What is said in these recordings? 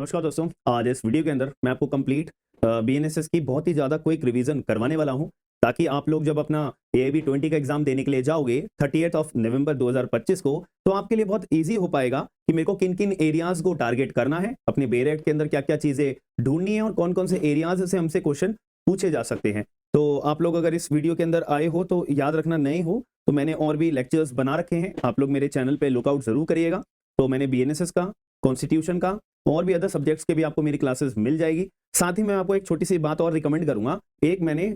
नमस्कार दोस्तों, आज इस वीडियो के अंदर मैं आपको कंप्लीट बीएनएसएस की बहुत ही ज़्यादा क्विक रिवीजन करवाने वाला हूं, ताकि आप लोग जब अपना एआईबी 20 का एग्जाम देने के लिए जाओगे 30 ऑफ नवंबर 2025 को, तो आपके लिए बहुत इजी हो पाएगा कि मेरे को किन किन एरियाज को टारगेट करना है, अपने बेरेट के अंदर क्या क्या चीज़ें ढूंढनी है और कौन कौन से एरियाज से हमसे क्वेश्चन पूछे जा सकते हैं। तो आप लोग अगर इस वीडियो के अंदर आए हो तो याद रखना, नए हो तो मैंने और भी लेक्चर्स बना रखे हैं, आप लोग मेरे चैनल पे लुकआउट जरूर करिएगा। तो मैंने बीएनएसएस का, कॉन्स्टिट्यूशन का और भी अदर सब्जेक्ट्स के भी आपको मेरी क्लासेस मिल जाएगी। साथ ही मैं आपको एक छोटी सी बात और रिकमेंड करूंगा। एक मैंने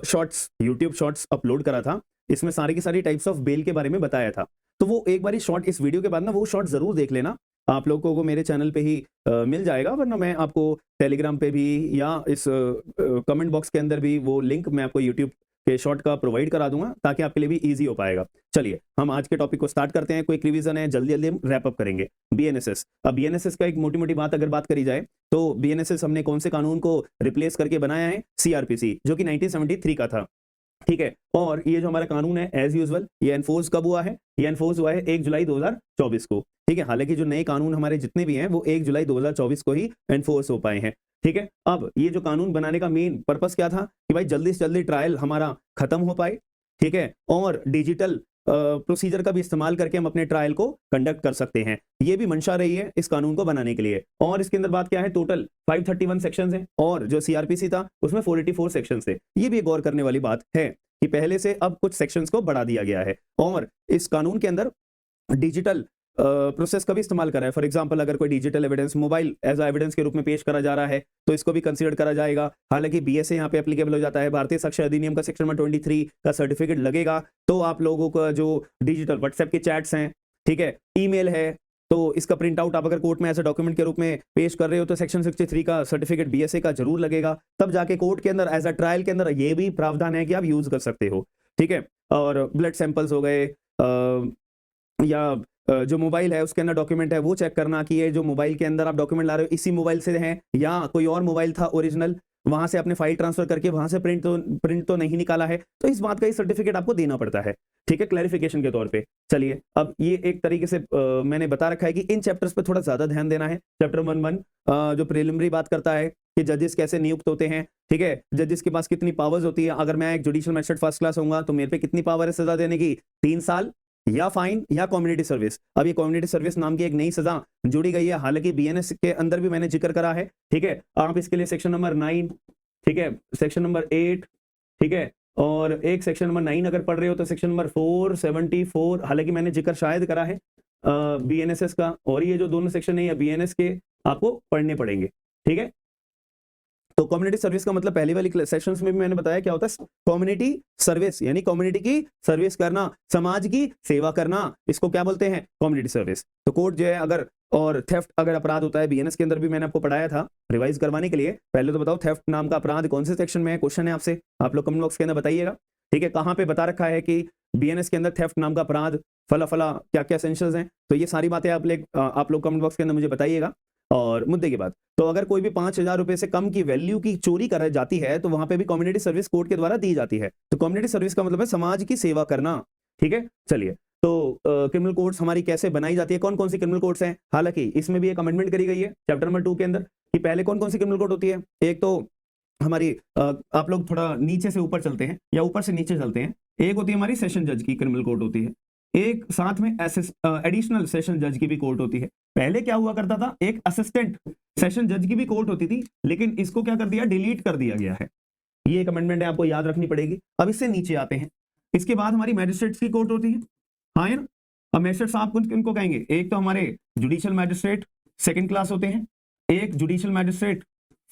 शॉर्ट्स, यूट्यूब शॉर्ट्स अपलोड करा था, इसमें सारी की सारी टाइप्स ऑफ बेल के बारे में बताया था। तो वो एक बारी शॉर्ट, इस वीडियो के बाद ना वो शॉर्ट जरूर देख लेना, आप लोगों को मेरे चैनल पे ही मिल जाएगा, वरना मैं आपको टेलीग्राम पे भी या इस कमेंट बॉक्स के अंदर भी वो लिंक मैं आपको यूट्यूब के शॉर्ट का प्रोवाइड करा दूंगा, ताकि आपके लिए भी इजी हो पाएगा। चलिए हम आज के टॉपिक को स्टार्ट करते हैं। क्विक रिवीजन है, जल्दी जल्दी हम रैप अप करेंगे। बीएनएसएस, अब बीएनएसएस का एक मोटी मोटी बात अगर बात करी जाए तो बीएनएसएस हमने कौन से कानून को रिप्लेस करके बनाया है? सीआरपीसी, जो कि 1973 का था, ठीक है। और ये जो हमारा कानून है एज यूजुअल, ये एनफोर्स कब हुआ है? ये एनफोर्स हुआ है 1 जुलाई 2024 को, ठीक है। हालांकि जो नए कानून हमारे जितने भी हैं वो 1 जुलाई 2024 को ही एनफोर्स हो पाए हैं, ठीक है। अब ये जो कानून बनाने का मेन पर्पस क्या था कि भाई जल्दी से जल्दी ट्रायल हमारा खत्म हो पाए, ठीक है, और डिजिटल प्रोसीजर का भी इस्तेमाल करके हम अपने ट्रायल को कंडक्ट कर सकते हैं। ये भी मंशा रही है इस कानून को बनाने के लिए। और इसके अंदर बात क्या है, टोटल 531 सेक्शंस हैं और जो सीआरपीसी था उसमें 484 सेक्शंस थे। ये भी एक गौर करने वाली बात है कि पहले से अब कुछ सेक्शंस को बढ़ा दिया गया है और इस कानून के अंदर डिजिटल प्रोसेस का भी इस्तेमाल करा है। फॉर एग्जांपल, अगर कोई digital evidence mobile as evidence के रूप में पेश करा जा रहा है तो इसको भी कंसीडर करा जाएगा। हालांकि बीएसए यहाँ पे एप्लीकेबल हो जाता है। भारतीय साक्ष्य अधिनियम का सेक्शन नंबर 23 का सर्टिफिकेट लगेगा, तो आप लोगों का जो डिजिटल व्हाट्सएप के चैट्स हैं, ठीक है, ईमेल है, तो इसका प्रिंट आउट आप अगर कोर्ट में एज ए डॉक्यूमेंट के रूप में पेश कर रहे हो तो सेक्शन 63 का सर्टिफिकेट बीएसए का जरूर लगेगा। तब जाके कोर्ट के अंदर एज अ ट्रायल के अंदर ये भी प्रावधान है कि आप यूज कर सकते हो, ठीक है। और ब्लड सैंपल्स हो गए, या जो मोबाइल है उसके अंदर डॉक्यूमेंट है वो चेक करना कि ये जो मोबाइल के अंदर आप डॉक्यूमेंट ला रहे हो इसी मोबाइल से हैं या कोई और मोबाइल था ओरिजिनल, वहां से आपने फाइल ट्रांसफर करके वहां से प्रिंट तो नहीं निकाला है, तो इस बात का ही सर्टिफिकेट आपको देना पड़ता है, ठीक है, क्लैरिफिकेशन के तौर पे। चलिए, अब ये एक तरीके से मैंने बता रखा है कि इन चैप्टर्स पे थोड़ा ज्यादा ध्यान देना है। चैप्टर 1 जो प्रिलिमिनरी बात करता है कि जजेस कैसे नियुक्त होते हैं, ठीक है, जजेस के पास कितनी पावर्स होती है। अगर मैं एक जुडिशियल मैजिस्ट्रेट फर्स्ट क्लास होऊंगा तो मेरे पे कितनी पावर है सजा देने की? 3 साल या फाइन या कम्युनिटी सर्विस। अब ये कम्युनिटी सर्विस नाम की एक नई सजा जुड़ी गई है, हालांकि बीएनएस के अंदर भी मैंने जिक्र करा है, ठीक है। आप इसके लिए सेक्शन नंबर 9, ठीक है, सेक्शन नंबर 8, ठीक है, और एक सेक्शन नंबर 9 अगर पढ़ रहे हो तो सेक्शन नंबर 474, हालांकि मैंने जिक्र शायद करा है बीएनएसएस का, और ये जो दोनों सेक्शन है या बीएनएस के आपको पढ़ने पड़ेंगे, ठीक है। तो कम्युनिटी सर्विस का मतलब पहली वाली सेशंस में भी मैंने बताया क्या होता है। कम्युनिटी सर्विस यानी कम्युनिटी की सर्विस करना, समाज की सेवा करना, इसको क्या बोलते हैं? Community service. तो कोर्ट जो है अगर, और थेफ्ट अगर अपराध होता है, बीएनएस के अंदर भी मैंने आपको पढ़ाया था रिवाइज करवाने के लिए। पहले तो बताओ थेफ्ट नाम का अपराध कौन से सेक्शन में है? क्वेश्चन है आपसे, आप लोग कमेंट बॉक्स के अंदर बताइएगा, ठीक है। कहां पे बता रखा है कि बीएनएस के अंदर थेफ्ट नाम का अपराध, फला फला क्या क्या एसेंशियल्स हैं, तो ये सारी बातें आप लोग कमेंट बॉक्स के अंदर मुझे बताइएगा। और मुद्दे की बात, तो अगर कोई भी 5,000 रुपए से कम की वैल्यू की चोरी कर जाती है तो वहां पे भी कम्युनिटी सर्विस कोर्ट के द्वारा दी जाती है। तो कम्युनिटी सर्विस का मतलब है समाज की सेवा करना, ठीक है। चलिए, तो क्रिमिनल कोड्स हमारी कैसे बनाई जाती है, कौन कौन सी क्रिमिनल कोड्स हैं? हालांकि इसमें भी एक अमेंडमेंट करी गई है चैप्टर नंबर 2 के अंदर कि पहले कौन कौन सी क्रिमिनल कोड होती है। एक तो हमारी आप लोग थोड़ा नीचे से ऊपर चलते हैं या ऊपर से नीचे चलते हैं। एक होती है हमारी सेशन जज की क्रिमिनल कोड होती है, एक साथ में एडिशनल सेशन जज की भी कोर्ट होती है। पहले क्या हुआ करता था, एक असिस्टेंट सेशन जज की भी कोर्ट होती थी, लेकिन इसको क्या कर दिया, डिलीट कर दिया गया है। ये एक अमेंडमेंट है, आपको याद रखनी पड़ेगी। अब इससे नीचे आते हैं, इसके बाद हमारी मैजिस्ट्रेट्स की कोर्ट होती है, हाँ है ना। अब मैजिस्ट्रेट साहब किनको कहेंगे? एक तो हमारे जुडिशियल मैजिस्ट्रेट सेकंड क्लास होते हैं, एक जुडिशियल मैजिस्ट्रेट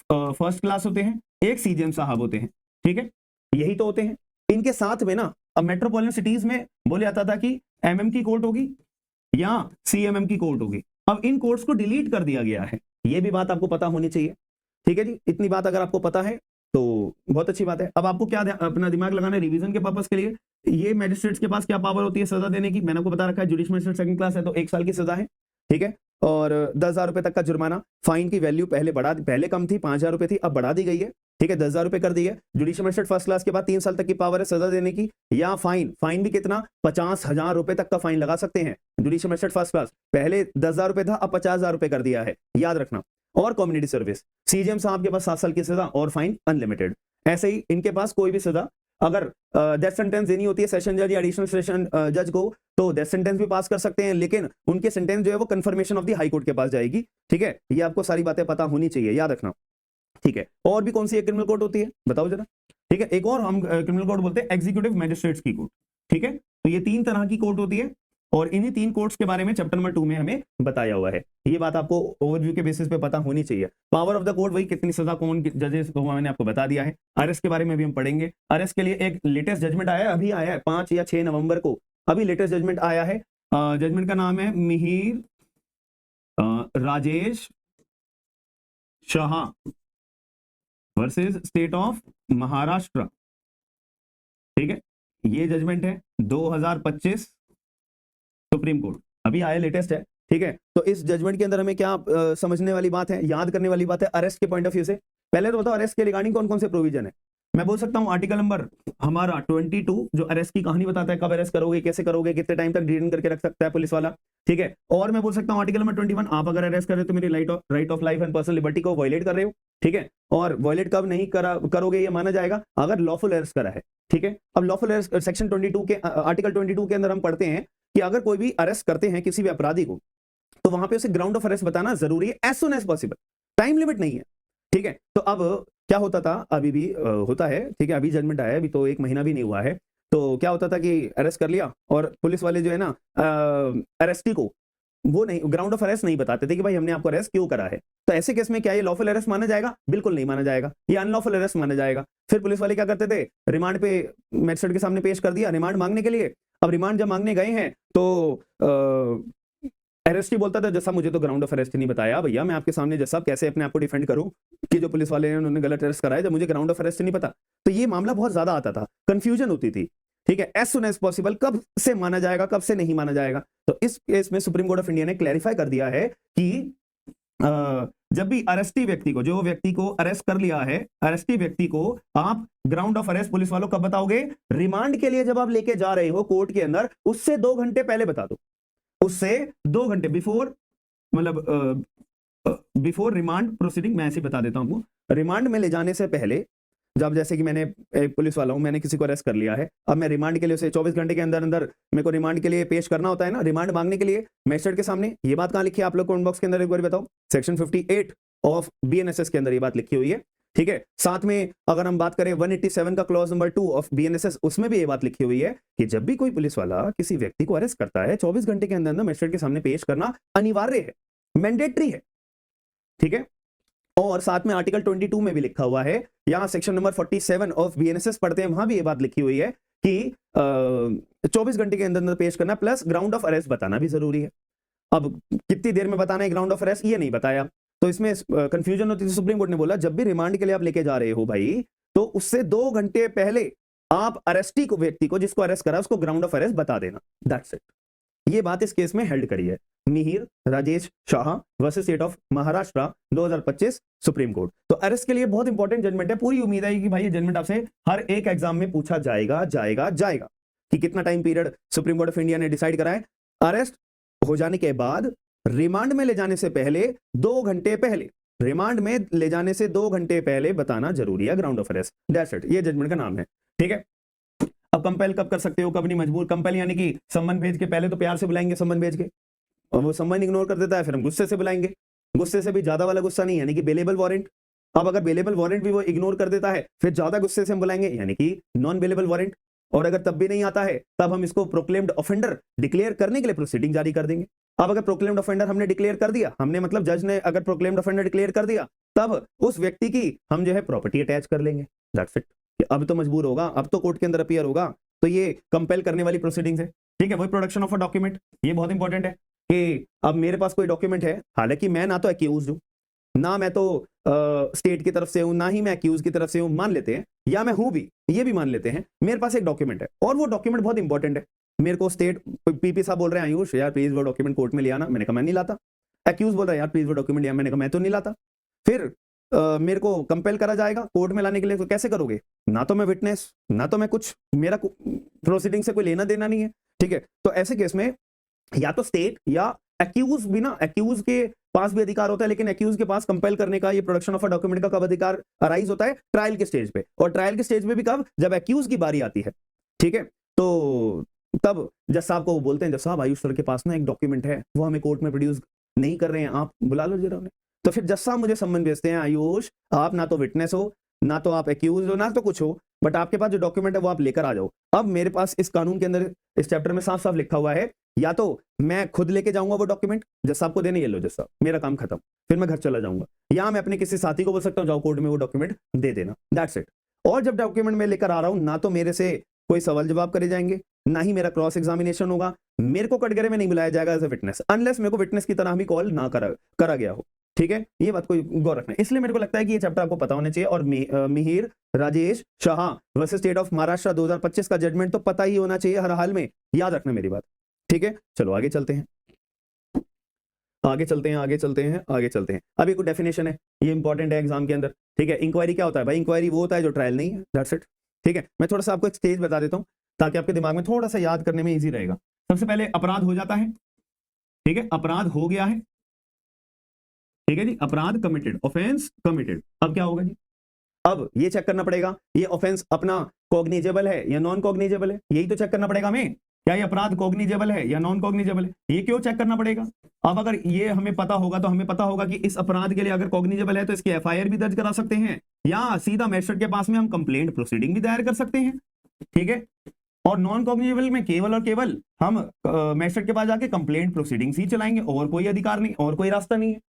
फर्स्ट क्लास होते हैं, एक सीजेएम साहब होते हैं, ठीक है, यही तो होते हैं। इनके साथ में ना, अब मेट्रोपॉलिटन सिटीज में बोले जाता था कि एमएम की कोर्ट होगी या सीएमएम की कोर्ट होगी। अब इन कोर्ट्स को डिलीट कर दिया गया है, ये भी बात आपको पता होनी चाहिए, ठीक है जी। इतनी बात अगर आपको पता है तो बहुत अच्छी बात है। अब आपको क्या अपना दिमाग लगाना है रिवीजन के पर्पस के लिए। ये मैजिस्ट्रेट्स के पास क्या पावर होती है सजा देने की? मैंने आपको बता रखा है, जुडिशियल मैजिस्ट्रेट सेकंड क्लास है तो 1 साल की सजा है, ठीक है, और 10,000 रुपए तक का जुर्माना। फाइन की वैल्यू पहले कम थी, 5,000 रुपए थी, अब बढ़ा दी गई है, ठीक है, 10,000 रुपए कर दी है। जुडिशियल मैजिस्ट्रेट फर्स्ट क्लास के बाद 3 साल तक की पावर है सजा देने की, या फाइन भी कितना, 50,000 रुपए तक का फाइन लगा सकते हैं जुडिशियल मैजिस्ट्रेट फर्स्ट क्लास। पहले 10,000 रुपए था, अब 50,000 रुपए कर दिया है, याद रखना। और कम्युनिटी सर्विस। सीजीएम साहब के पास 7 साल की सजा और फाइन अनलिमिटेड। ऐसे ही इनके पास कोई भी सजा, अगर डेथ सेंटेंस देनी होती है सेशन जज या एडिशनल सेशन जज को, तो डेथ सेंटेंस भी पास कर सकते हैं, लेकिन उनके सेंटेंस जो है वो confirmation of the high court के पास जाएगी। ठीक है, ये आपको सारी बातें पता होनी चाहिए, याद रखना। ठीक है, और भी कौन सी एक क्रिमिनल कोर्ट होती है बताओ जरा। ठीक है, एक और हम क्रिमिनल कोर्ट बोलते हैं एग्जीक्यूटिव मैजिस्ट्रेट्स की कोर्ट। ठीक है, तो ये 3 तरह की कोर्ट होती है और इन्हीं 3 कोर्ट्स के बारे में चैप्टर नंबर 2 में हमें बताया हुआ है। ये बात आपको ओवरव्यू के बेसिस पे पता होनी चाहिए। पावर ऑफ द कोर्ट, वही कितनी सजा कौन जजेस को मैंने आपको बता दिया है। अरेस्ट के बारे में भी हम पढ़ेंगे। अरेस्ट के लिए एक लेटेस्ट जजमेंट आया है, अभी आया है 5 या 6 नवंबर को, अभी लेटेस्ट जजमेंट आया है। जजमेंट का नाम है Mihir Rajesh Shah versus state of Maharashtra. ठीक है, ये जजमेंट है 2025 सुप्रीम कोर्ट, अभी आया, लेटेस्ट है। ठीक है, तो इस जजमेंट के अंदर हमें क्या समझने वाली बात है, याद करने वाली बात है अरेस्ट के पॉइंट ऑफ व्यू से। पहले तो बताओ अरेस्ट के रिगार्डिंग कौन कौन से प्रोविजन है। मैं बोल सकता हूं आर्टिकल नंबर हमारा 22 जो अरेस्ट की कहानी बताता है, कब अरेस्ट करोगे, कैसे करोगे, कितने टाइम तक डिटेन करके रख सकता है पुलिस वाला। ठीक है, और मैं बोल सकता हूं आर्टिकल नंबर 21, आप अगर अरेस्ट कर रहे हो तो मेरी right of life and personal liberty को वायलेट कर रहे हो। ठीक है, और वायलेट कब नहीं करोगे ये माना जाएगा, अगर लॉफुल अरेस्ट करा है। ठीक है, अब लॉफुल अरेस्ट सेक्शन 22 के आर्टिकल 22 के अंदर हम पढ़ते हैं कि अगर कोई भी अरेस्ट करते हैं किसी भी अपराधी को, तो वहां पे उसे ग्राउंड ऑफ अरेस्ट बताना जरूरी है as soon as possible, time limit नहीं है। ठीक है, तो अब क्या होता था, अभी भी होता है। ठीक है, अभी जजमेंट आया है, अभी तो 1 महीना भी नहीं हुआ है। तो क्या होता था कि अरेस्ट कर लिया और पुलिस वाले जो है ना अरेस्टी को वो नहीं, ग्राउंड ऑफ अरेस्ट नहीं बताते थे कि भाई हमने आपको अरेस्ट क्यों करा है। तो ऐसे केस में क्या ये लॉफुल अरेस्ट माना जाएगा? बिल्कुल नहीं माना जाएगा, ये अनलॉफुल अरेस्ट माना जाएगा। फिर पुलिस वाले क्या करते थे, रिमांड पे मैजिस्ट्रेट के सामने पेश कर दिया रिमांड मांगने के लिए। अब रिमांड जब मांगने गए हैं तो अरेस्टी बोलता था जज साहब मुझे तो ग्राउंड ऑफ अरेस्ट नहीं बताया, भैया मैं आपके सामने जज साहब कैसे अपने आप को डिफेंड करूं कि जो पुलिस वाले हैं उन्होंने गलत अरेस्ट कराया जब मुझे ग्राउंड ऑफ अरेस्ट नहीं पता। तो ये मामला बहुत ज्यादा आता था, कंफ्यूजन होती थी। ठीक है, एज सुन एज पॉसिबल कब से माना जाएगा, कब से नहीं माना जाएगा। तो इस केस में सुप्रीम कोर्ट ऑफ इंडिया ने क्लैरिफाई कर दिया है कि जब भी अरेस्टी व्यक्ति को, जो व्यक्ति को अरेस्ट कर लिया है, अरेस्टी व्यक्ति को आप ग्राउंड ऑफ अरेस्ट पुलिस वालों कब बताओगे, रिमांड के लिए जब आप लेके जा रहे हो कोर्ट के अंदर, उससे 2 घंटे पहले बता दो, उससे 2 घंटे बिफोर, मतलब बिफोर रिमांड प्रोसीडिंग। मैं ऐसे बता देता हूं, रिमांड में ले जाने से पहले, जब जैसे कि मैंने एक पुलिस वाला हूं, मैंने किसी को अरेस्ट कर लिया है, अब मैं रिमांड के लिए उसे 24 घंटे के अंदर अंदर मेरे को रिमांड के लिए पेश करना होता है ना, रिमांड मांगने के लिए मैजिस्ट्रेट के सामने। ये बात कहां लिखी है आप लोग कमेंट बॉक्स के अंदर एक बार बताओ। सेक्शन 58 ऑफ बीएनएसएस के अंदर ये बात लिखी हुई है। ठीक है, साथ में अगर हम बात करें 187 का क्लॉज नंबर 2 ऑफ बीएनएसएस, उसमें भी ये बात लिखी हुई है कि जब भी कोई पुलिस वाला किसी व्यक्ति को अरेस्ट करता है 24 घंटे के अंदर अंदर मैजिस्ट्रेट के सामने पेश करना अनिवार्य है, मैंडेटरी है। ठीक है, और साथ में आर्टिकल 22 में भी लिखा हुआ है, यहां सेक्शन नंबर 47 ऑफ बीएनएसएस पढ़ते हैं, वहां भी ये बात लिखी हुई है कि 24 घंटे के अंदर अंदर पेश करना प्लस ग्राउंड ऑफ अरेस्ट बताना भी जरूरी है। अब कितनी देर में बताना है ग्राउंड ऑफ अरेस्ट, ये नहीं बताया, तो इसमें कंफ्यूजन होती है। सुप्रीम कोर्ट ने बोला जब भी रिमांड के लिए आप लेके जा रहे हो भाई, तो उससे 2 घंटे पहले आप अरेस्टी को, व्यक्ति को जिसको अरेस्ट करा, उसको ग्राउंड ऑफ अरेस्ट बता देना, दैट्स इट। ये बात इस केस में हेल्ड करी है, Mihir Rajesh Shah versus state of Maharashtra 2025 supreme court. तो अरेस्ट के लिए बहुत इंपॉर्टेंट जजमेंट है, पूरी उम्मीद है कि भाई ये जजमेंट आपसे हर एक एग्जाम में पूछा जाएगा जाएगा जाएगा कि कितना time period supreme court of India ने डिसाइड करा है। अरेस्ट हो जाने के बाद रिमांड में ले जाने से पहले 2 घंटे पहले, रिमांड में ले जाने से 2 घंटे पहले बताना जरूरी है ground of arrest, that's it. ये जजमेंट का नाम है। ठीक है, अब कंपेल कब कर सकते हो, कब नहीं, मजबूर। कंपेल यानी कि सम्मन भेज के, पहले तो प्यार से बुलाएंगे सम्मन भेज के, और वो सम्मन इग्नोर कर देता है, फिर हम गुस्से से बुलाएंगे, गुस्से से भी ज्यादा वाला गुस्सा नहीं, यानी कि बेलेबल वारंट। अब अगर बेलेबल वारंट भी वो इग्नोर कर देता है, फिर ज्यादा गुस्से से हम बुलाएंगे, यानी कि नॉन बेलेबल वारंट। और अगर तब भी नहीं आता है, तब हम इसको प्रोक्लेम्ड ऑफेंडर डिक्लेयर करने के लिए प्रोसीडिंग जारी कर देंगे। अब अगर प्रोक्लेम्ड ऑफेंडर हमने डिक्लेयर कर दिया, हमने मतलब जज ने अगर प्रोक्लेम्ड ऑफेंडर डिक्लेयर कर दिया, तब उस व्यक्ति की हम जो है प्रॉपर्टी अटैच कर लेंगे, दैट्स इट। अब तो मजबूर होगा, अब तो कोर्ट के अंदर अपीयर होगा, तो ये कंपेल करने वाली प्रोसीडिंग्स है। ठीक है, वही प्रोडक्शन ऑफ अ डॉक्यूमेंट, ये बहुत इंपॉर्टेंट है कि अब मेरे पास कोई डॉक्यूमेंट है, हालांकि मैं ना तो एक्यूज हूं, ना मैं तो स्टेट की तरफ से हूं, ना ही मैं एक्यूज की तरफ से हूं, मान लेते हैं, या मैं हूं भी, ये भी मान लेते हैं, मेरे पास एक डॉक्यूमेंट है और वो डॉक्यूमेंट बहुत इंपॉर्टेंट है। मेरे को स्टेट पीपी साहब बोल रहे हैं आयुष यार प्लीज वो डॉक्यूमेंट कोर्ट में ले आना, मैंने कहा मैं नहीं लाता। एक्यूज बोल रहा है यार प्लीज वो डॉक्यूमेंट लिया, मैंने कहा मैं तो नहीं लाता। फिर मेरे को कंपेल करा जाएगा कोर्ट में लाने के लिए, तो कैसे करोगे? ना तो मैं विटनेस, ना तो मैं कुछ, मेरा प्रोसीडिंग से कोई लेना देना नहीं है। ठीक है, तो ऐसे केस में या तो स्टेट या एक्यूज भी ना, एक्यूज के पास भी अधिकार होता है, लेकिन एक्यूज के पास कंपेल करने का, ये प्रोडक्शन ऑफ अ डॉक्यूमेंट का कब अधिकार अराइज होता है? ट्रायल के स्टेज पे। और ट्रायल के स्टेज पे भी कब? जब एक्यूज की बारी आती है। ठीक है, तो तब जज साहब को वो बोलते हैं, जज साहब आयुष सर के पास ना एक डॉक्यूमेंट है, वो हमें कोर्ट में प्रोड्यूस नहीं कर रहे हैं, आप बुला लो जरा उन्हें। तो फिर जज साहब मुझे सम्मन भेजते हैं, आयुष आप ना तो विटनेस हो, ना तो आप एक्यूज हो, ना तो कुछ हो, बट आपके पास जो डॉक्यूमेंट है वो आप लेकर आ जाओ। अब मेरे पास इस कानून के अंदर इस चैप्टर में साफ साफ लिखा हुआ है, या तो मैं खुद लेके जाऊंगा वो डॉक्यूमेंट, जज साहब को देने, ये लो जज साहब मेरा काम खत्म, फिर मैं घर चला जाऊंगा, या मैं अपने किसी साथी को बोल सकता हूँ जाओ कोर्ट में वो डॉक्यूमेंट दे देना, दैट्स इट। और जब डॉक्यूमेंट मैं लेकर आ रहा हूं, ना तो मेरे से कोई सवाल जवाब करे जाएंगे, ना ही मेरा क्रॉस एग्जामिनेशन होगा, मेरे को कटघरे में नहीं बुलाया जाएगा एज ए विटनेस, अनलेस मेरे को विटनेस की तरह भी कॉल ना करा गया हो। ठीक है, ये बात को गौर रखना है। इसलिए मेरे को लगता है कि ये चैप्टर आपको पता होना चाहिए। और Mihir Rajesh Shah versus state of Maharashtra 2025 का जजमेंट तो पता ही होना चाहिए हर हाल में, याद रखना मेरी बात। ठीक है, चलो आगे चलते हैं, आगे चलते हैं, आगे चलते हैं, आगे चलते हैं। अब एक डेफिनेशन है, ये इंपॉर्टेंट है एग्जाम के अंदर। ठीक है, इंक्वायरी क्या होता है भाई? इंक्वायरी वो होता है जो ट्रायल नहीं है, दैट्स इट। ठीक है, मैं थोड़ा सा आपको एक स्टेज बता देता हूं ताकि आपके दिमाग में थोड़ा सा याद करने में इजी रहेगा। सबसे पहले अपराध हो जाता है, ठीक है, अपराध हो गया है, ठीक है जी, अपराध कमिटेड, ऑफेंस कमिटेड। अब क्या होगा जी? अब ये चेक करना पड़ेगा ये ऑफेंस अपना कॉग्निजेबल है या नॉन कॉग्निजेबल है, यही तो चेक करना पड़ेगा हमें, क्या ये अपराध कॉग्निजेबल है या नॉन कॉग्निजेबल है, ये क्यों चेक करना पड़ेगा? अब अगर ये हमें पता होगा तो हमें पता होगा कि इस अपराध के लिए अगर कॉग्निजेबल है तो इसकी एफआईआर भी दर्ज करा सकते हैं, या सीधा मैजिस्ट्रेट के पास में हम कंप्लेंट प्रोसीडिंग भी दायर कर सकते हैं। ठीक है, और नॉन कॉग्निजेबल में केवल और केवल हम मैजिस्ट्रेट के पास जाके कंप्लेंट प्रोसीडिंग्स ही चलाएंगे, और कोई अधिकार नहीं, और कोई रास्ता नहीं है।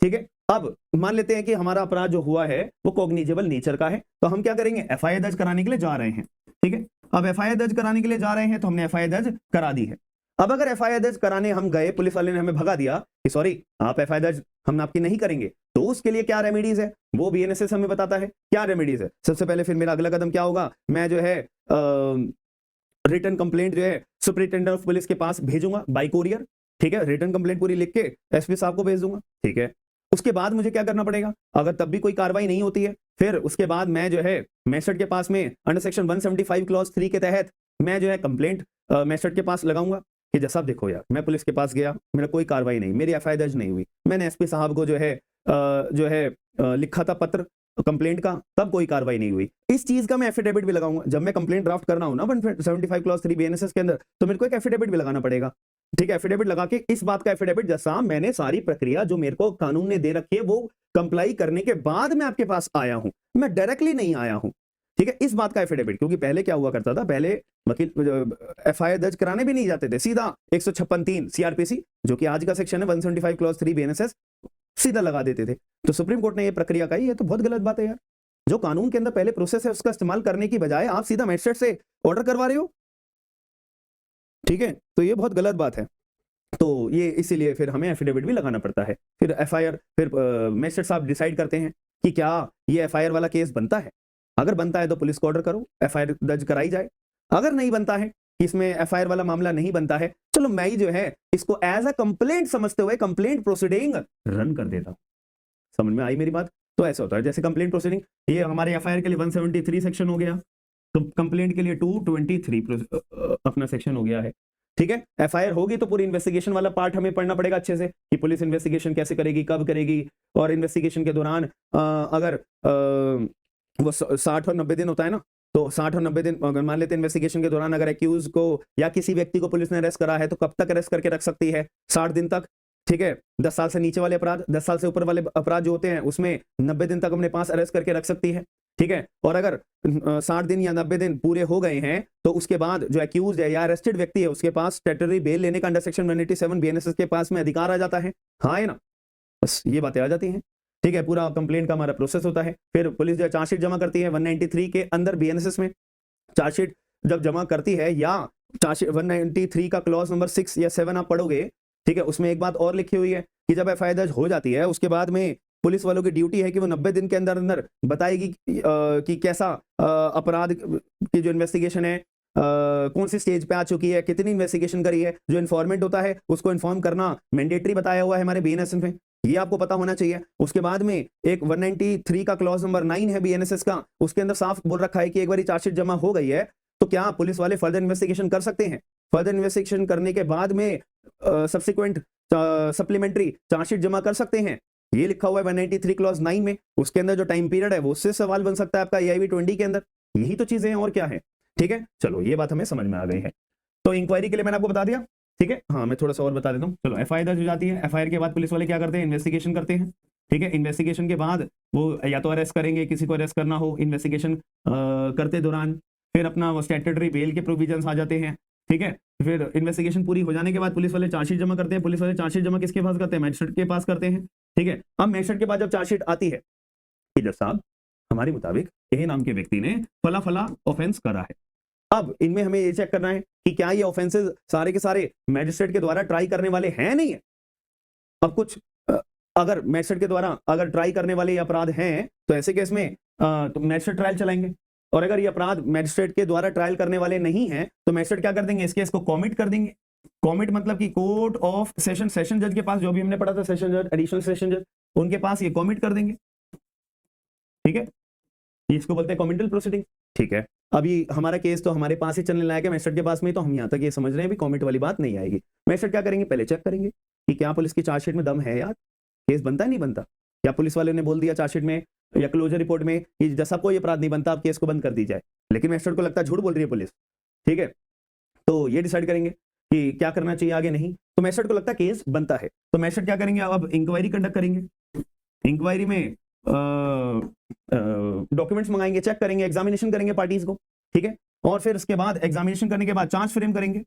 ठीक है, अब मान लेते हैं कि हमारा अपराध जो हुआ है वो कॉग्निजेबल नेचर का है, तो हम क्या करेंगे? एफआईआर दर्ज कराने के लिए जा रहे हैं। ठीक है, अब एफआईआर दर्ज कराने के लिए जा रहे हैं तो हमने एफआईआर दर्ज करा दी है। अब अगर एफआईआर दर्ज कराने हम गए, पुलिस वाले ने हमें भगा दिया कि सॉरी आप एफआईआर दर्ज हम आपकी नहीं करेंगे, तो उसके लिए क्या रेमेडीज है वो बीएनएसएस हमें बताता है क्या रेमेडीज है। सबसे पहले फिर मेरा अगला कदम क्या होगा? मैं जो है रिटर्न कंप्लेंट जो है सुपरिटेंडेंट ऑफ पुलिस के पास भेजूंगा बाई कोरियर। ठीक है, रिटर्न कंप्लेंट पूरी लिख के एसपी साहब को भेज दूंगा। ठीक है, उसके बाद मुझे क्या करना पड़ेगा? अगर तब भी कोई कार्रवाई नहीं होती है, फिर उसके बाद मैं जो है मैजिस्ट्रेट के पास में अंडर सेक्शन 175 क्लॉज 3 के तहत मैं जो है कंप्लेंट मैजिस्ट्रेट के पास लगाऊंगा कि जैसा देखो यार मैं पुलिस के पास गया, मेरा कोई कार्रवाई नहीं, मेरी एफआईआर दर्ज नहीं हुई, मैंने एसपी साहब को जो है लिखा था पत्र कंप्लेंट का, तब कोई कार्रवाई नहीं हुई। इस चीज का मैं एफिडेविट भी लगाऊंगा जब मैं कंप्लेंट ड्राफ्ट करना हूं ना 175 क्लॉज 3 बीएनएसएस के अंदर, तो मेरे को एक एफिडेविट भी लगाना पड़ेगा। ठीक है, एफिडेविट लगा के इस बात का एफिडेविट जैसा मैंने सारी प्रक्रिया जो मेरे को कानून ने दे रखी है वो कंप्लाई करने के बाद मैं आपके पास आया हूं, मैं डायरेक्टली नहीं आया हूं। ठीक है, इस बात का एफिडेविट, क्योंकि पहले क्या हुआ करता था, पहले वकील एफआईआर दर्ज कराने भी नहीं जाते थे, सीधा 156(3) सीआरपीसी जो कि आज का सेक्शन है 175 क्लॉज 3 बीएनएसएस सीधा लगा देते थे। तो सुप्रीम कोर्ट ने ये प्रक्रिया कही, ये तो बहुत गलत बात है यार, जो कानून के अंदर पहले प्रोसेस है उसका इस्तेमाल करने की बजाय आप सीधा मैजिस्ट्रेट से ऑर्डर करवा रहे हो। ठीक है, तो ये बहुत गलत बात है। तो ये इसीलिए फिर हमें एफिडेविट भी लगाना पड़ता है। फिर एफआईआर, फिर मैजिस्ट्रेट साहब डिसाइड करते हैं कि क्या ये एफआईआर वाला केस बनता है। अगर बनता है तो पुलिस को ऑर्डर करो, एफआईआर दर्ज कराई जाए। अगर नहीं बनता है, इसमें एफआईआर वाला मामला नहीं बनता है, चलो मैं ही जो है इसको एज अ कंप्लेंट समझते हुए कंप्लेंट प्रोसीडिंग रन कर देता हूं। समझ में आई मेरी बात? तो ऐसा होता है, जैसे कंप्लेंट प्रोसीडिंग, ये हमारे एफआईआर के लिए 173 सेक्शन हो गया, कंप्लेंट के लिए 223 अपना सेक्शन हो गया है। ठीक है, एफआईआर होगी तो पूरी इन्वेस्टिगेशन वाला पार्ट हमें पढ़ना पड़ेगा अच्छे से कि पुलिस इन्वेस्टिगेशन कैसे करेगी, कब करेगी, और इन्वेस्टिगेशन के दौरान अगर वो 60 और 90 दिन होता है ना, तो 60 और 90 दिन अगर मान लेते हैं इन्वेस्टिगेशन के दौरान अगर एक्यूज को या किसी व्यक्ति को पुलिस ने अरेस्ट करा है तो कब तक अरेस्ट करके रख सकती है? 60 दिन तक। ठीक है, 10 साल से नीचे वाले अपराध, 10 साल से ऊपर वाले अपराध जो होते हैं उसमें 90 दिन तक अपने पास अरेस्ट करके रख सकती है। ठीक है, और अगर 60 दिन या 90 दिन पूरे हो गए हैं तो उसके बाद जो एक्यूज है या अरेस्टेड व्यक्ति है उसके पास स्टैट्यूटरी बेल लेने का अंडर सेक्शन 187 बीएनएसएस के पास में अधिकार आ जाता है। हाँ है ना, बस ये बातें आ जाती हैं। ठीक है, पूरा कंप्लेंट का हमारा प्रोसेस होता है। फिर पुलिस जो चार्जशीट जमा करती है 193 के अंदर बीएनएसएस में चार्जशीट जब जमा करती है, या चार्जशीट 193 का क्लॉज नंबर 6 या 7 आप पढ़ोगे, ठीक है, उसमें एक बात और लिखी हुई है कि जब एफआईआर दर्ज हो जाती है उसके बाद में पुलिस वालों की ड्यूटी है कि वो 90 दिन के अंदर अंदर बताएगी कि कैसा अपराध की जो इन्वेस्टिगेशन है कौन सी स्टेज पे आ चुकी है, कितनी इन्वेस्टिगेशन करी है। जो इन्फॉर्मेंट होता है उसको इन्फॉर्म करना मैंडेटरी बताया हुआ है हमारे बीएनएसएस में, ये आपको पता होना चाहिए। उसके बाद में एक 193 का क्लॉज नंबर 9 है बीएनएसएस का, उसके अंदर साफ बोल रखा है कि एक बार चार्जशीट जमा हो गई है तो क्या पुलिस वाले फर्दर इन्वेस्टिगेशन कर सकते हैं। फर्दर इन्वेस्टिगेशन करने के बाद में सब्सिक्वेंट सप्लीमेंट्री चार्जशीट जमा कर सकते हैं, ये लिखा हुआ है 193 क्लॉज 9 में। उसके अंदर जो टाइम पीरियड है वो उससे सवाल बन सकता है आपका AIB 20 के अंदर। यही तो चीजें हैं और क्या है, ठीक है। चलो ये बात हमें समझ में आ गई है। तो इंक्वायरी के लिए मैंने आपको बता दिया, ठीक है। हाँ मैं थोड़ा सा और बता देता हूँ। चलो FIR दर्ज हो जाती है, FIR के बाद पुलिस वाले क्या करते हैं, इन्वेस्टिगेशन करते हैं, ठीक है। इन्वेस्टिगेशन के बाद वो या तो अरेस्ट करेंगे, किसी को अरेस्ट करना हो इन्वेस्टिगेशन करते दौरान, फिर अपना वो स्टैट्यूटरी बेल के प्रोविजंस आ जाते हैं, ठीक है। फिर इन्वेस्टिगेशन पूरी हो जाने के बाद पुलिस वाले चार्जशीट जमा करते हैं। पुलिस वाले चार्जशीट जमा किसके पास करते हैं, मैजिस्ट्रेट के पास करते हैं, ठीक है। अब मैजिस्ट्रेट के पास जब चार्जशीट आती है कि जज साहब हमारे मुताबिक ए नाम के व्यक्ति ने फला फला ऑफेंस करा है, अब इनमें हमें ये चेक करना है कि क्या ये ऑफेंसेस सारे के सारे मैजिस्ट्रेट के द्वारा ट्राई करने वाले हैं नहीं है। अब कुछ अगर मैजिस्ट्रेट के द्वारा अगर ट्राई करने वाले ये अपराध हैं तो ऐसे केस में तो मैजिस्ट्रेट ट्रायल चलाएंगे, और अगर ये अपराध मैजिस्ट्रेट के द्वारा ट्रायल करने वाले नहीं है तो मैजिस्ट्रेट क्या कर देंगे, इस केस को कॉमिट कर देंगे। कॉमिट मतलब कि कोर्ट ऑफ सेशन, सेशन जज के पास, जो भी हमने पढ़ा था सेशन जज, एडिशनल सेशन जज, उनके पास ये कॉमिट कर देंगे, ठीक है। इसको बोलते हैं कॉमिटल प्रोसीडिंग, ठीक है। अभी हमारा केस तो हमारे पास ही चलने लायक है मैजिस्ट्रेट के पास में, तो हम यहाँ तक ये समझ रहे हैं भी कॉमिट वाली बात नहीं आएगी। मैजिस्ट्रेट क्या करेंगे, पहले चेक करेंगे कि क्या पुलिस की चार्जशीट में दम है यार, केस बनता है नहीं बनता, क्या पुलिस वाले ने बोल दिया चार्जशीट में या क्लोजर रिपोर्ट में कि जैसा कोई अपराध नहीं बनता, आप केस को बंद कर दी जाए, लेकिन मैजिस्ट्रेट को लगता है झूठ बोल रही है पुलिस, ठीक है। तो ये डिसाइड करेंगे कि क्या करना चाहिए आगे, नहीं तो मैजिस्ट्रेट को लगता है केस बनता है, तो मैजिस्ट्रेट क्या करेंगे, अब इंक्वायरी कंडक्ट करेंगे। इंक्वायरी में डॉक्यूमेंट्स मंगाएंगे, चेक करेंगे, एग्जामिनेशन करेंगे पार्टीज को, ठीक है। और फिर उसके बाद एग्जामिनेशन करने के बाद चार्ज फ्रेम करेंगे,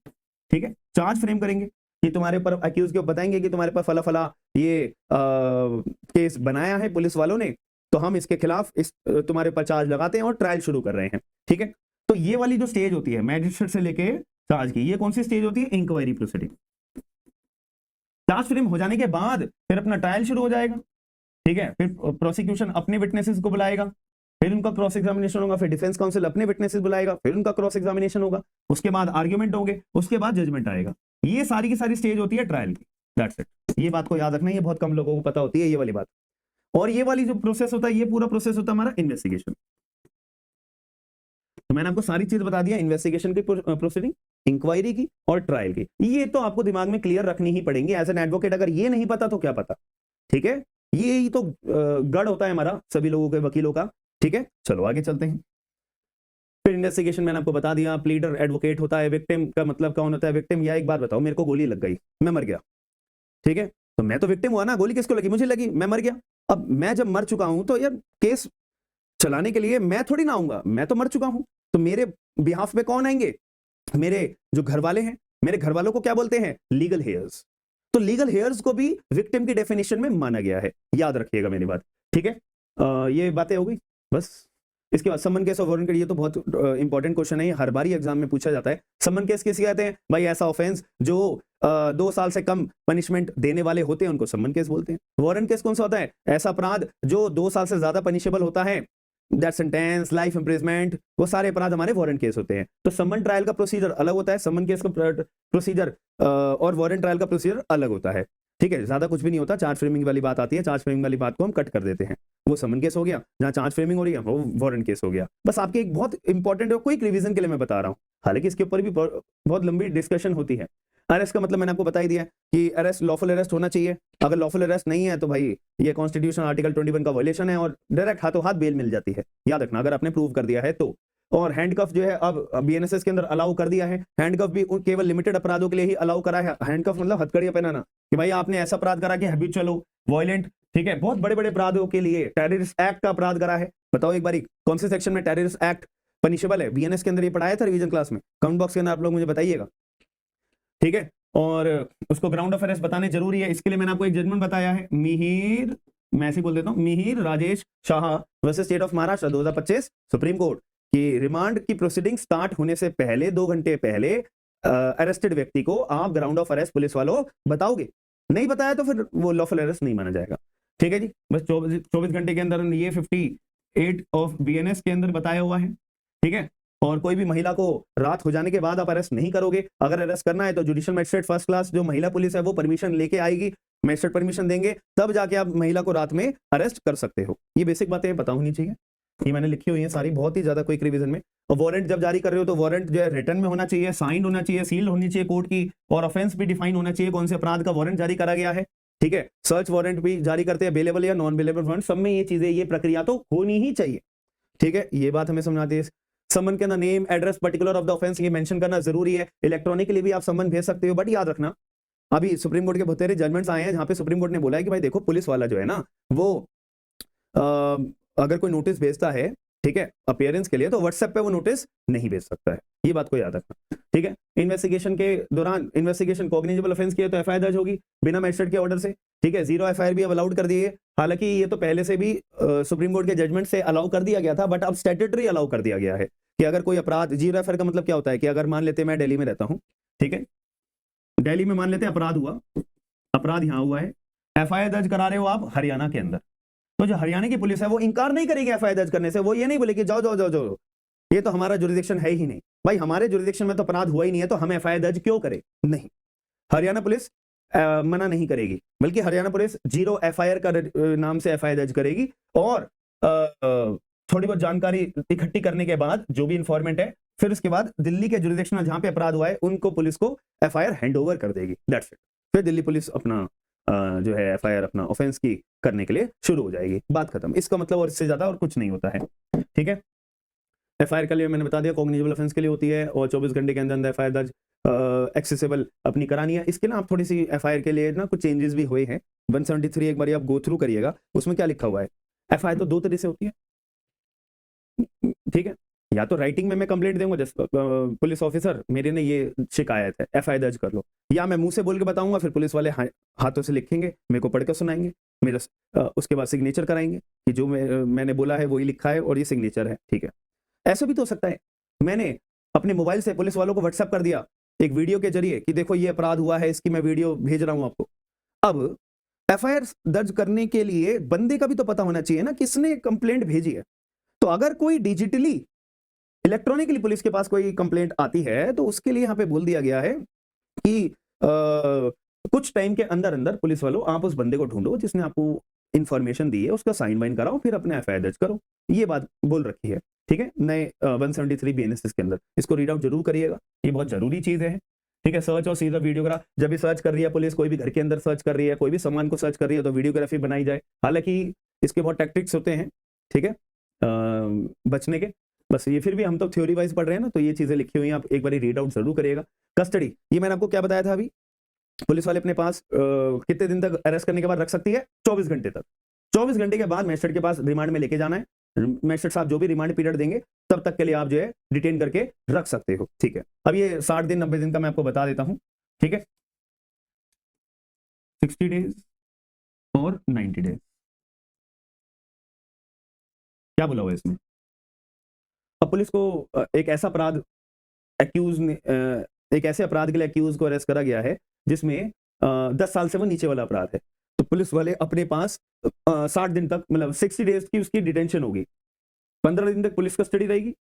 ठीक है। चार्ज फ्रेम करेंगे कि तुम्हारे ऊपर अक्यूज के बताएंगे कि तुम्हारे पर फला फला ये केस बनाया है पुलिस वालों ने, तो हम इसके खिलाफ इस तुम्हारे ऊपर चार्ज लगाते हैं और ट्रायल शुरू कर रहे हैं, ठीक है। तो ये वाली जो स्टेज होती है मैजिस्ट्रेट से लेके चार्ज की, ये कौन सी स्टेज होती है, इंक्वायरी प्रोसीडिंग। चार्ज फ्रेम हो जाने के बाद फिर अपना ट्रायल शुरू हो जाएगा, ठीक है। फिर प्रोसिक्यूशन अपने विटनेसेस को बुलाएगा, फिर उनका क्रॉस एग्जामिनेशन होगा, फिर डिफेंस काउंसिल अपने विटनेसेस बुलाएगा, फिर उनका क्रॉस एग्जामिनेशन होगा, उसके बाद आर्ग्यूमेंट होंगे, उसके बाद जजमेंट आएगा। ये सारी की सारी स्टेज होती है ट्रायल की, दैट्स इट। ये बात को याद रखना, ये बहुत कम लोगों को पता होती है ये वाली बात। और ये वाली जो प्रोसेस होता है, ये पूरा प्रोसेस होता है हमारा इन्वेस्टिगेशन। तो मैंने आपको सारी चीज बता दिया, इन्वेस्टिगेशन की प्रोसीडिंग, इंक्वायरी की और ट्रायल की। ये तो आपको दिमाग में क्लियर रखनी ही पड़ेंगी एज एन एडवोकेट, अगर ये नहीं पता तो क्या पता, ठीक है। ये ही तो गढ़ होता है हमारा सभी लोगों के वकीलों का, ठीक है। चलो आगे चलते हैं। फिर इन्वेस्टिगेशन मैंने आपको बता दिया, प्लीडर एडवोकेट होता है, विक्टिम का मतलब कौन होता है, विक्टिम या एक बात बताओ, मेरे को गोली लग गई, मैं मर गया, ठीक है, तो मैं तो विक्टिम हुआ ना, गोली किसको लगी, मुझे लगी, मैं मर गया। अब मैं जब मर चुका हूं तो यार केस चलाने के लिए मैं थोड़ी ना आऊंगा, मैं तो मर चुका हूं, तो मेरे बिहाफ में कौन आएंगे, मेरे जो घर वाले हैं। मेरे घर वालों को क्या बोलते हैं, लीगल हेयर्स। तो लीगल हेयर्स को भी विक्टिम की डेफिनेशन में माना गया है, याद रखिएगा मेरी बात, ठीक है। ये बातें हो गई बस। इसके बाद समन केस और वारंट केस, ये तो बहुत इंपॉर्टेंट क्वेश्चन है, हर बार एग्जाम में पूछा जाता है। समन केस किसे कहते हैं, भाई ऐसा ऑफेंस जो 2 साल से कम पनिशमेंट देने वाले होते हैं उनको समन केस बोलते हैं। वारंट केस कौन सा होता है, ऐसा अपराध जो 2 साल से ज्यादा पनिशेबल होता है, दैट सेंटेंस, लाइफ इंप्रिजमेंट, वो सारे अपराध हमारे वारंट केस होते हैं। तो समन ट्रायल का प्रोसीजर अलग होता है, समन केस का प्रोसीजर और वारंट ट्रायल का प्रोसीजर अलग होता है, ठीक है। ज्यादा कुछ भी नहीं होता, चार्ज फ्रेमिंग वाली बात आती है, चार्ज फ्रेमिंग वाली बात को हम कट कर देते हैं, वो समन केस हो गया, जहां चार्ज फ्रेमिंग हो रही है वो वारंट केस हो गया। बस आपके एक बहुत इंपॉर्टेंट और क्विक रिवीजन के लिए मैं बता रहा हूं, हालांकि इसके ऊपर भी बहुत लंबी डिस्कशन होती है। अरेस्ट का मतलब मैंने आपको बता ही दिया कि अरेस्ट लॉफुल अरेस्ट होना चाहिए, अगर लॉफुल अरेस्ट नहीं है तो भाई ये कॉन्स्टिट्यूशन आर्टिकल 21 का वायलेशन है और डायरेक्ट हाथों हाथ बेल मिल जाती है, याद रखना अगर आपने प्रूव कर दिया है तो। और हैंडकफ जो है अब बीएनएसएस के अंदर अलाउ कर दिया है, हैंडकफ भी केवल लिमिटेड अपराधों के लिए ही अलाउ करा है। हैंडकफ मतलब हथकड़ियां पहनाना, कि भाई आपने ऐसा अपराध करा कि हैबिचुअल हो, वायलेंट, ठीक है, बहुत बड़े बड़े अपराधों के लिए टेररिस्ट एक्ट का अपराध करा है। बताओ एक बारी कौन से सेक्शन में टेररिस्ट एक्ट पनिशेबल है, बीएनएस के अंदर ये पढ़ाया था रिवीजन क्लास में, कमेंट बॉक्स के अंदर आप लोग मुझे बताइएगा, ठीक है। और उसको ग्राउंड ऑफ अरेस्ट बताने जरूरी है, इसके लिए मैंने आपको एक जजमेंट बताया है, मिहिर, मैं ऐसे बोल देता हूं, Mihir Rajesh Shah versus state of Maharashtra 2025 supreme court, कि रिमांड की प्रोसीडिंग स्टार्ट होने से पहले 2 घंटे पहले अरेस्टेड व्यक्ति को आप ग्राउंड ऑफ अरेस्ट पुलिस वालों बताओगे, नहीं बताया तो फिर वो लॉफुल अरेस्ट नहीं माना जाएगा, ठीक है जी। बस 24 घंटे के अंदर ये 58 ऑफ बीएनएस के अंदर बताया हुआ है, ठीक है। और कोई भी महिला को रात हो जाने के बाद आप अरेस्ट नहीं करोगे, अगर अरेस्ट करना है तो जुडिशियल मजिस्ट्रेट फर्स्ट क्लास जो महिला पुलिस है वो परमिशन लेके आएगी, मजिस्ट्रेट परमिशन देंगे, तब जाके आप महिला को रात में अरेस्ट कर सकते हो। ये बेसिक बातें पता होनी चाहिए, ये मैंने लिखी हुई है सारी, बहुत ही ज्यादा क्विक रिवीजन में। और वारंट जब जारी कर रहे हो तो वारंट जो है रिटर्न में होना चाहिए, साइंड होना चाहिए, सील्ड होनी चाहिए कोर्ट की, और ऑफेंस भी डिफाइन होना चाहिए कौन से अपराध का वारंट जारी करा गया है। ठीक है, सर्च वारंट भी जारी करते हैं, बेलेबल या नॉन बेलेबल वारंट, सब में ये चीजें, ये प्रक्रिया तो होनी ही चाहिए। ठीक है, ये बात हमें समझाती है। समन के अंदर name, address, particular of the offence ये मेंशन करना जरूरी है। इलेक्ट्रॉनिकली भी आप समन भेज सकते हो, बट याद रखना अभी सुप्रीम कोर्ट के बहुत सारे जजमेंट्स आए हैं जहां पे सुप्रीम कोर्ट ने बोला है कि भाई देखो पुलिस वाला जो है ना वो अगर कोई नोटिस भेजता है, ठीक है, अपीयरेंस के लिए, तो व्हाट्सएप पे वो नोटिस नहीं भेज सकता है, ये बात को याद रखना। ठीक है, इन्वेस्टिगेशन के दौरान इन्वेस्टिगेशन कॉग्निजेबल ऑफेंस किया तो एफआईआर दर्ज होगी बिना मजिस्ट्रेट के ऑर्डर से। ठीक है, 0 एफआईआर भी अब अलाउड कर दी है, हालांकि ये तो पहले से भी सुप्रीम कोर्ट के जजमेंट से अलाउ कर दिया गया था, बट अब स्टैट्यूटरी अलाउ कर दिया गया है कि अगर कोई अपराध, 0 एफआईआर का मतलब क्या होता है कि अगर मान लेते मैं दिल्ली में रहता हूं, ठीक है, दिल्ली में मान लेते अपराध हुआ, अपराध यहां हुआ है, एफआईआर दर्ज करा रहे हो आप हरियाणा के अंदर, तो जो हरियाणा की पुलिस है वो इंकार नहीं करेगी एफआईआर दर्ज करने से, वो ये नहीं बोलेगी जाओ जाओ जाओ जाओ, ये तो हमारा जुरिडिक्शन है ही नहीं, भाई हमारे जुरिडिक्शन में तो अपराध हुआ ही नहीं है तो हम एफआईआर दर्ज क्यों करें, नहीं, हरियाणा पुलिस मना नहीं करेगी, बल्कि हरियाणा पुलिस 0 एफआईआर का नाम से एफआईआर दर्ज करेगी, और थोड़ी बहुत जानकारी इकट्ठी करने के बाद जो भी इंफॉर्मेंट है, फिर उसके बाद दिल्ली के जुरिडिक्शन में जहां पे अपराध हुआ है उनको पुलिस को एफआईआर हैंडओवर कर देगी, दैट्स इट। फिर दिल्ली पुलिस अपना जो है एफआईआर अपना ऑफेंस की करने के लिए शुरू हो जाएगी, बात खत्म। इसका मतलब और इससे ज्यादा और कुछ नहीं होता है। ठीक है, एफआईआर के लिए मैंने बता दिया कॉग्निजेबल ऑफेंस के लिए होती है, और 24 घंटे के अंदर एफआईआर दर्ज एक्सेसिबल अपनी करानी है। इसके ना आप थोड़ी सी एफआईआर के लिए ना कुछ चेंजेस भी हुए हैं, 173 एक बार आप गो थ्रू करिएगा, उसमें क्या लिखा हुआ है। एफआईआर तो 2 तरह से होती है, ठीक है, या तो राइटिंग में मैं कंप्लेंट दूंगा जैसे पुलिस ऑफिसर मेरे ने ये शिकायत है, एफआईआर दर्ज कर लो, या मैं मुंह से बोल के बताऊंगा, फिर पुलिस वाले हाथों से लिखेंगे, मेरे को पढ़ के सुनाएंगे, मेरा उसके बाद सिग्नेचर कराएंगे कि जो मैंने बोला है वही लिखा है और ये सिग्नेचर है। ठीक है, ऐसा भी तो हो सकता है मैंने अपने मोबाइल से पुलिस वालों को व्हाट्सएप कर दिया एक वीडियो के जरिए कि देखो ये अपराध हुआ है, इसकी मैं वीडियो भेज रहा हूं आपको। अब एफआईआर दर्ज करने के लिए बंदे का भी तो पता होना चाहिए ना किसने कंप्लेंट भेजी है। तो अगर कोई डिजिटली इलेक्ट्रॉनिकली पुलिस के पास कोई कंप्लेंट आती है तो उसके लिए यहां पे बोल दिया गया है कि कुछ टाइम के अंदर अंदर पुलिस वालों आप उस बंदे को ढूंढो जिसने आपको इंफॉर्मेशन दी है, उसका साइन वाइन कराओ, फिर अपने एफआईआर दर्ज करो, ये बात बोल रखी है। ठीक है, नए 173 बीएनएसएस के अंदर, इसको रीड आउट जरूर करिएगा, ये बहुत जरूरी चीज है। ठीक है, सर्च और सीधा वीडियोग्राफ, जब भी सर्च कर रही है पुलिस, कोई भी घर के अंदर सर्च कर रही है, कोई भी सामान को सर्च कर रही है, तो वीडियोग्राफी बनाई जाए। हालांकि इसके बहुत टैक्टिक्स होते हैं, ठीक है, बचने के, बस ये फिर भी हम तो थ्योरी वाइज पढ़ रहे हैं ना, तो ये चीजें लिखी हुई हैं, आप एक बार रीड आउट जरूर करिएगा। कस्टडी, ये मैंने आपको क्या बताया था अभी, पुलिस वाले अपने पास कितने दिन तक अरेस्ट करने के बाद रख सकती है, 24 घंटे तक। 24 घंटे के बाद मजिस्ट्रेट के पास रिमांड में लेके जाना है, मजिस्ट्रेट साहब जो भी रिमांड पीरियड देंगे तब तक के लिए आप जो है डिटेन करके रख सकते हो। ठीक है, अब ये 60 दिन 90 दिन का मैं आपको बता देता हूं। ठीक है, 60 डेज और 90 डेज, क्या बोला हुआ इसमें। अब पुलिस को एक ऐसा अपराध एक्यूज ने एक ऐसे अपराध के लिए एक्यूज को अरेस्ट करा गया है जिसमें 10 साल से वो नीचे वाला अपराध है, तो पुलिस वाले अपने पास 60 दिन तक, मतलब 60 डेज की उसकी डिटेंशन होगी, 15 दिन तक पुलिस कस्टडी रहेगी,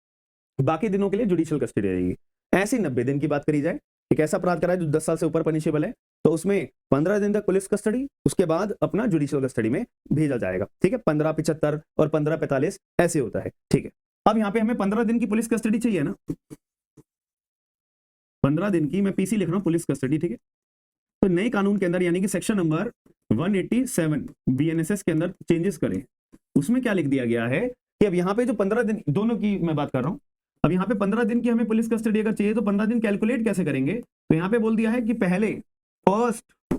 बाकी दिनों के लिए जुडिशियल कस्टडी रहेगी। ऐसे 90 दिन की बात करी जाए, एक ऐसा अपराध करा है जो 10 साल से ऊपर पनिशेबल है, तो उसमें 15 दिन तक पुलिस कस्टडी, उसके बाद अपना जुडिशियल कस्टडी में भेजा जाएगा। ठीक है, 15-75 और 15-45 ऐसे होता है। ठीक है, अब यहाँ पे हमें 15 दिन की पुलिस कस्टडी चाहिए ना, 15 दिन की मैं पीसी लिख रहा हूं पुलिस कस्टडी। ठीक है, तो नए कानून के अंदर यानी कि सेक्शन नंबर 187 बीएनएसएस के अंदर चेंजेस करें, उसमें क्या लिख दिया गया है कि अब यहाँ पे जो 15 दिन, दोनों की मैं बात कर रहा हूं, अब यहाँ पे 15 दिन की हमें पुलिस कस्टडी अगर चाहिए तो 15 दिन कैलकुलेट कैसे करेंगे, तो यहाँ पे बोल दिया है कि पहले फर्स्ट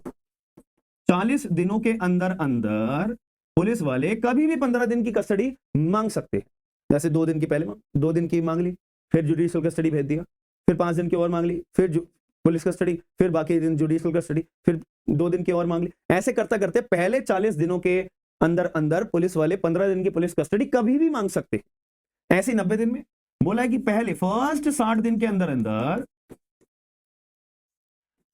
40 दिनों के अंदर अंदर पुलिस वाले कभी भी 15 दिन की कस्टडी मांग सकते हैं। जैसे 2 दिन की पहले 2 दिन की मांग ली, फिर जुडिशियल कस्टडी भेज दिया, फिर 5 दिन की और मांग ली, फिर पुलिस कस्टडी, फिर बाकी दिन जुडिशियल कस्टडी, फिर 2 दिन की और मांग ली, ऐसे करता करते पहले 40 दिनों के अंदर अंदर पुलिस वाले 15 दिन की पुलिस कस्टडी कभी भी मांग सकते हैं। ऐसे 90 दिन में बोला है कि पहले फर्स्ट 60 दिन के अंदर अंदर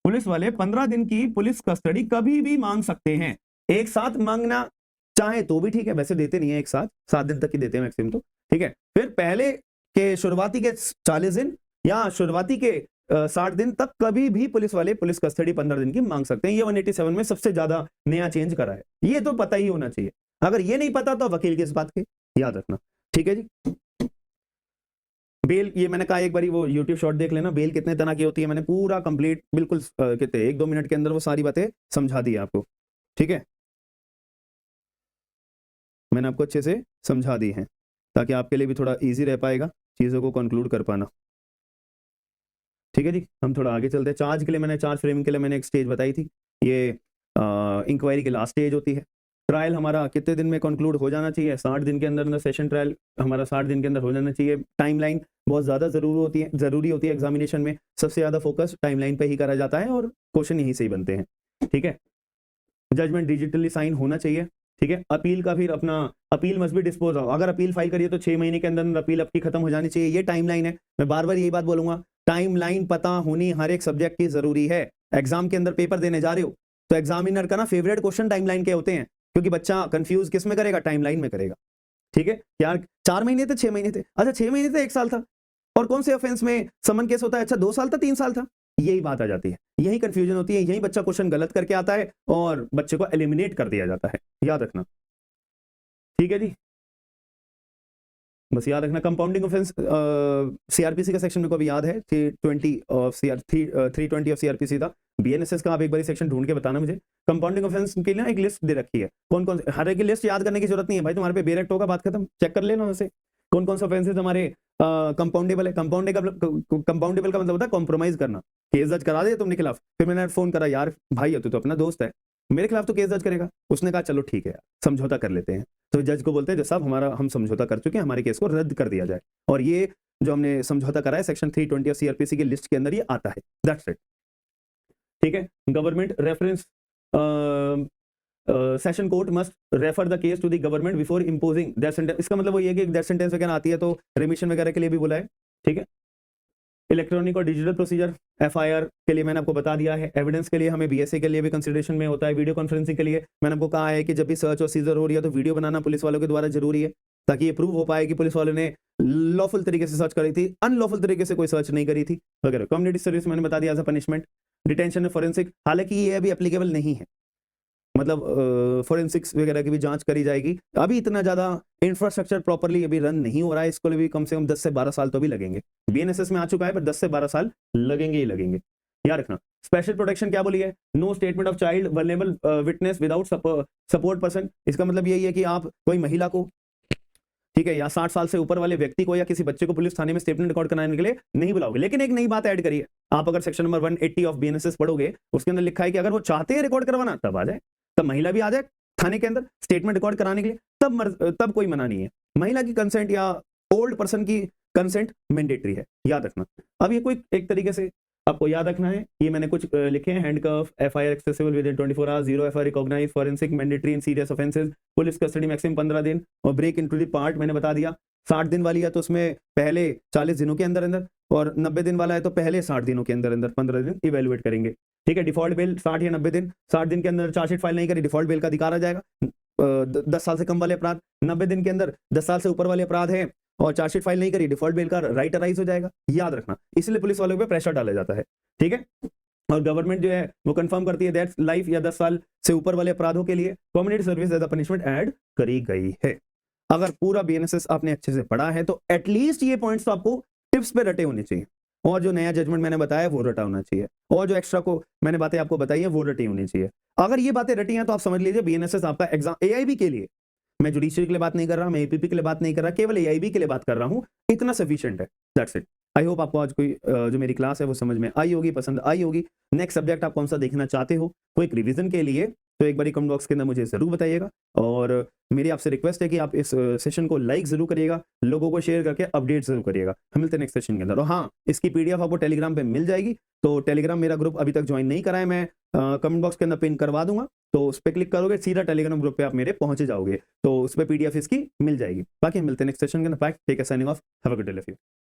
पुलिस वाले 15 दिन की पुलिस कस्टडी कभी भी मांग सकते हैं। एक साथ मांगना चाहे तो भी ठीक है, वैसे देते नहीं है एक साथ, 7 दिन तक ही देते हैं मैक्सिमम, तो ठीक है। फिर पहले के शुरुआती के 40 दिन या शुरुआती के 60 दिन तक कभी भी पुलिस वाले पुलिस कस्टडी 15 दिन की मांग सकते हैं। ये 187 में सबसे ज्यादा नया चेंज करा है, ये तो पता ही होना चाहिए। अगर ये नहीं पता तो वकील की इस बात के याद रखना। ठीक है जी, बेल, ये मैंने कहा एक बारी वो यूट्यूब शॉर्ट देख लेना, बेल कितने तरह की होती है, मैंने पूरा कंप्लीट बिल्कुल कितने 1-2 मिनट के अंदर वो सारी बातें समझा दी आपको, ठीक है, मैंने आपको अच्छे से समझा दी हैं ताकि आपके लिए भी थोड़ा इजी रह पाएगा चीज़ों को कंक्लूड कर पाना। ठीक है जी, हम थोड़ा आगे चलते हैं। चार्ज के लिए मैंने, चार्ज फ्रेमिंग के लिए मैंने एक स्टेज बताई थी, ये इंक्वायरी की लास्ट स्टेज होती है। ट्रायल हमारा कितने दिन में कंक्लूड हो जाना चाहिए? 60 दिन के अंदर सेशन ट्रायल हमारा 60 दिन के अंदर हो जाना चाहिए। टाइमलाइन बहुत ज़्यादा ज़रूरी होती है एग्जामिनेशन में, सबसे ज़्यादा फोकस टाइमलाइन पे ही करा जाता है और क्वेश्चन यहीं से ही बनते हैं, ठीक है। जजमेंट डिजिटली साइन होना चाहिए, ठीक है। अपील का फिर अपना, appeal must be dispose of, अगर अपील फाइल करिए तो 6 महीने के अंदर अपील आपकी खत्म हो जानी चाहिए, ये टाइमलाइन है। मैं बार बार यही बात बोलूंगा, टाइमलाइन पता होनी हर एक सब्जेक्ट की जरूरी है। एग्जाम के अंदर पेपर देने जा रहे हो तो एग्जामिनर का ना फेवरेट क्वेश्चन टाइमलाइन के होते हैं, क्योंकि बच्चा कंफ्यूज किस में करेगा? टाइमलाइन में करेगा, ठीक है यार। 4 महीने थे, 6 महीने थे, अच्छा 6 महीने थे, 1 साल था, और कौन से ऑफेंस में समन केस होता है? अच्छा 2 साल था, 3 साल था, यही बात आ जाती है, यही कंफ्यूजन होती है, यही बच्चा क्वेश्चन गलत करके आता है और बच्चे को एलिमिनेट कर दिया जाता है, याद रखना, ठीक है जी। बस याद रखना कंपाउंडिंग ऑफेंस, सीआरपीसी का सेक्शन मेरे को अभी याद है, 320 ऑफ सीआर 320 ऑफ सीआरपीसी था। बीएनएसएस का आप एक बार सेक्शन ढूंढ के बताना मुझे। कंपाउंडिंग ऑफेंस के लिए एक लिस्ट दे रखी है, कौन कौन, हर एक लिस्ट याद करने की जरूरत नहीं है भाई, तुम्हारे पे बेरेक्ट होगा, बात खत्म, चेक कर लेना वैसे कौन कौन से ऑफेंसेस हमारे कंपाउंडेबल है। कंपाउंडेबल का मतलब होता है कॉम्प्रोमाइज करना, केस दर्ज करा दे तुमने खिलाफ, फिर मैंने फोन करा, यार भाई तू तो अपना दोस्त है, मेरे खिलाफ तो केस दर्ज करेगा, उसने कहा चलो ठीक है यार समझौता कर लेते हैं, तो जज को बोलते हैं जज साहब हमारा, हम समझौता कर चुके हैं, हमारे केस को रद्द कर दिया जाए, और ये जो हमने समझौता करा है सेक्शन 320 ऑफ सीआरपीसी की लिस्ट के अंदर ये आता है, दैट्स इट, ठीक है। Government reference, session court must refer the case to the government before imposing that sentence, इसका मतलब वो ये है कि डेथ सेंटेंस वगैरह आती है तो रिमिशन वगैरह के लिए भी बोला है, ठीक है। इलेक्ट्रॉनिक और डिजिटल प्रोसीजर, एफआईआर के लिए मैंने आपको बता दिया है। एविडेंस के लिए हमें बीएसए के लिए भी कंसिडरेशन में होता है। वीडियो कॉन्फ्रेंसिंग के लिए मैंने आपको कहा है कि जब भी सर्च और सीजर हो रही है तो वीडियो बनाना पुलिस वालों के द्वारा जरूरी है, ताकि ये प्रूव हो पाए कि पुलिस वालों ने लॉफुल तरीके से सर्च करी थी, अनलॉफुल तरीके से कोई सर्च नहीं करी थी वगैरह। कम्युनिटी सर्विस मैंने बता दिया एज अ पनिशमेंट। डिटेंशन में फोरेंसिक, हालांकि ये अभी एप्लीकेबल नहीं है, मतलब फोरेंसिक्स वगैरह की भी जांच करी जाएगी, अभी इतना ज्यादा इंफ्रास्ट्रक्चर प्रॉपर्ली अभी रन नहीं हो रहा है, इसको भी कम से कम 10 से 12 साल तो भी लगेंगे। बीएनएसएस में आ चुका है पर 10 से 12 साल लगेंगे ही लगेंगे, याद रखना। स्पेशल प्रोटेक्शन क्या बोली है? No statement of child vulnerable witness without support person, इसका मतलब यही है कि आप कोई महिला को, ठीक है, या 60 साल से ऊपर वाले व्यक्ति को या किसी बच्चे को पुलिस थाने में स्टेटमेंट रिकॉर्ड कराने के लिए नहीं बुलाओगे। लेकिन एक नई बात ऐड करिए, आप अगर सेक्शन नंबर 180 ऑफ बीएनएसएस पढ़ोगे, उसके अंदर लिखा है कि अगर वो चाहते हैं रिकॉर्ड करवाना तब आ जाए, तब महिला भी आ जाए थाने के अंदर स्टेटमेंट रिकॉर्ड कराने के लिए, तब कोई मना नहीं है। महिला की कंसेंट या ओल्ड पर्सन की कंसेंट मैंडेटरी है, याद रखना। अब ये कोई एक तरीके से आपको याद रखना है, ये मैंने कुछ लिखे हैं, handcuff, FIR accessible within 24 hours, zero FIR recognise, forensic mandatory in serious offences, police custody maximum 15 दिन, और ब्रेक इनटू द पार्ट मैंने बता दिया। 60 दिन वाली है तो उसमें पहले 40 दिनों के अंदर अंदर, और 90 दिन वाला है तो पहले 60 दिनों के अंदर अंदर 15 दिन इवेलुएट करेंगे, ठीक है। डिफॉल्ट बेल 60 या 90 दिन, 60 दिन के अंदर चार्जशीट फाइल नहीं करी, डिफॉल्ट बेल का अधिकार आ जाएगा। 10 साल से कम वाले अपराध, 90 दिन के अंदर 10 साल से ऊपर वाले अपराध हैं और चार्जशीट फाइल नहीं करी, डिफॉल्ट बेल का राइट अराइज हो जाएगा, याद रखना। इसलिए पुलिस वालों पे प्रेशर डाला जाता है, ठीक है। और गवर्नमेंट जो है वो कंफर्म करती है दैट लाइफ या 10 साल से ऊपर वाले अपराधों के लिए community service as a punishment add करी गई है। अगर पूरा बीएनएसएस आपने अच्छे से पढ़ा है तो एटलीस्ट ये पॉइंट्स तो आपको टिप्स पे रटे होने चाहिए, और जो नया जजमेंट मैंने बताया वो रटा होना चाहिए, और जो एक्स्ट्रा को मैंने बातें आपको बताई है वो रटी होनी चाहिए। अगर ये बातें रटी हैं तो आप समझ लीजिए बीएनएसएस आपका एग्जाम, एआईबी के लिए, मैं जुडिशियरी के लिए बात नहीं कर रहा, मैं एपीपी के लिए बात नहीं कर रहा, केवल एआईबी के लिए बात कर रहा हूं, इतना सफिशिएंट है, दैट्स इट। आई होप आपको आज कोई जो मेरी क्लास है वो समझ में आई होगी, पसंद आई होगी। नेक्स्ट सब्जेक्ट आप कौन सा देखना चाहते हो कोई रिवीजन के लिए, तो एक बार कमेंट बॉक्स के अंदर मुझे जरूर बताइएगा, और मेरी आपसे रिक्वेस्ट है कि आप इस सेशन को लाइक जरूर करिएगा, लोगों को शेयर करके अपडेट जरूर करिएगा। हम मिलते हैं नेक्स्ट सेशन के अंदर। और हाँ, इसकी पीडीएफ आपको टेलीग्राम पे मिल जाएगी, तो टेलीग्राम मेरा ग्रुप अभी तक ज्वाइन नहीं करा है, मैं कमेंट बॉक्स के अंदर पिन करवा दूंगा, तो उस पर क्लिक करोगे सीधा टेलीग्राम ग्रुप पे आप मेरे पहुंच जाओगे, तो उस पर पीडीएफ इसकी मिल जाएगी। बाकी हम मिलते हैं नेक्स्ट सेशन के अंदर। Take care, signing off, have a good day.